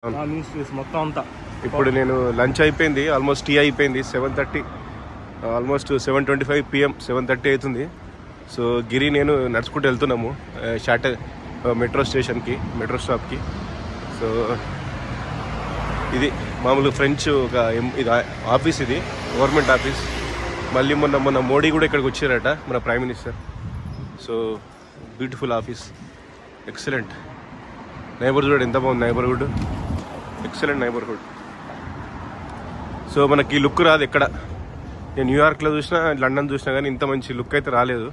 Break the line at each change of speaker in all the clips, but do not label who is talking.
మొత్తం అంతా.
ఇప్పుడు నేను లంచ్ అయిపోయింది, ఆల్మోస్ట్ టీ అయిపోయింది. 7:30, ఆల్మోస్ట్ 7:25 PM, 7:30 అవుతుంది. సో గిరి నేను నడుచుకుంటూ వెళ్తున్నాము మెట్రో స్టేషన్కి, మెట్రో స్టాప్కి. సో ఇది మామూలు ఫ్రెంచ్ ఒక ఇది ఆఫీస్, ఇది గవర్నమెంట్ ఆఫీస్. మళ్ళీ మొన్న మోడీ కూడా ఇక్కడికి వచ్చారట, మన prime minister. So beautiful office, excellent. Neighbourhood ఎంత బాగుంది, నైబర్హుడ్ ఎక్సలెంట్ నైబర్హుడ్. సో మనకి లుక్ రాదు ఎక్కడ. నేను న్యూయార్క్లో చూసినా, లండన్ చూసినా కానీ ఇంత మంచి లుక్ అయితే రాలేదు.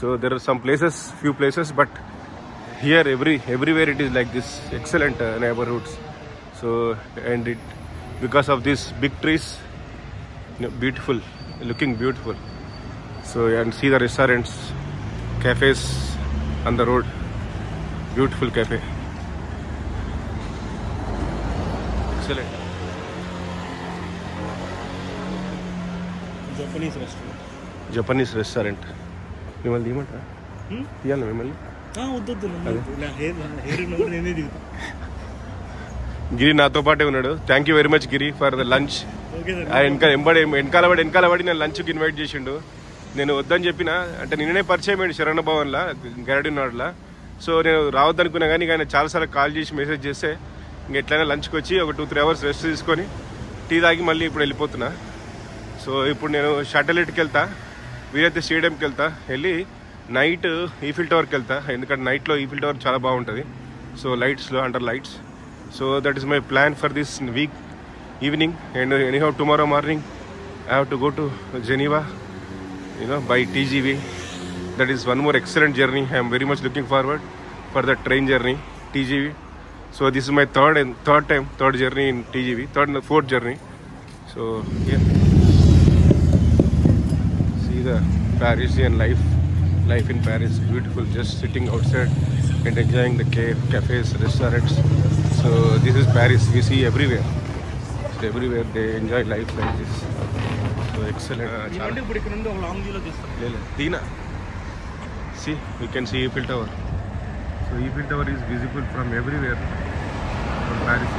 So there are some places, few places, but here everywhere it is like this excellent neighborhoods. So and it because of these big trees, beautiful, looking beautiful. So and see the restaurants, cafes on the road, beautiful cafe, excellent. Japanese restaurant. మిమ్మల్ని తీయమంటారా? తీయాలి మిమ్మల్ని? గిరి నాతో పాటే ఉన్నాడు. Thank you very much Giri for the lunch. వెనకాల పడి నేను లంచ్కి ఇన్వైట్ చేసిండు. నేను వద్దని చెప్పిన, అంటే నిన్ననే పరిచయం అయ్యాడు శరణ భవన్లా, గరడినాడులా. సో నేను రావద్దనుకున్నా కానీ ఆయన చాలాసార్లు కాల్ చేసి మెసేజ్ చేస్తే ఇంక ఎట్లయినా లంచ్కి వచ్చి ఒక 2-3 hours రెస్ట్ తీసుకొని టీ తాగి మళ్ళీ ఇప్పుడు వెళ్ళిపోతున్నా. సో ఇప్పుడు నేను షాటలైట్కి వెళ్తా, వీలైతే స్టేడియంకి వెళ్తా, వెళ్ళి నైట్ ఈఫిల్ టవర్కి వెళ్తా. ఎందుకంటే నైట్లో ఈఫిల్ టవర్ చాలా బాగుంటుంది. సో లైట్స్లో, under lights. So that is my plan for this week evening. And anyhow tomorrow morning I have to go to Geneva, by TGV. That is one more excellent journey. I am very much looking forward for the train journey, TGV. So this is my third journey in TGV, fourth journey. So yeah, see the Parisian life in Paris, beautiful. Just sitting outside and enjoying the cafes, restaurants. So this is Paris. We see everywhere. So everywhere they enjoy life like this. So excellent. Tina, see, we can see Eiffel Tower. So Eiffel Tower is visible from everywhere from Paris.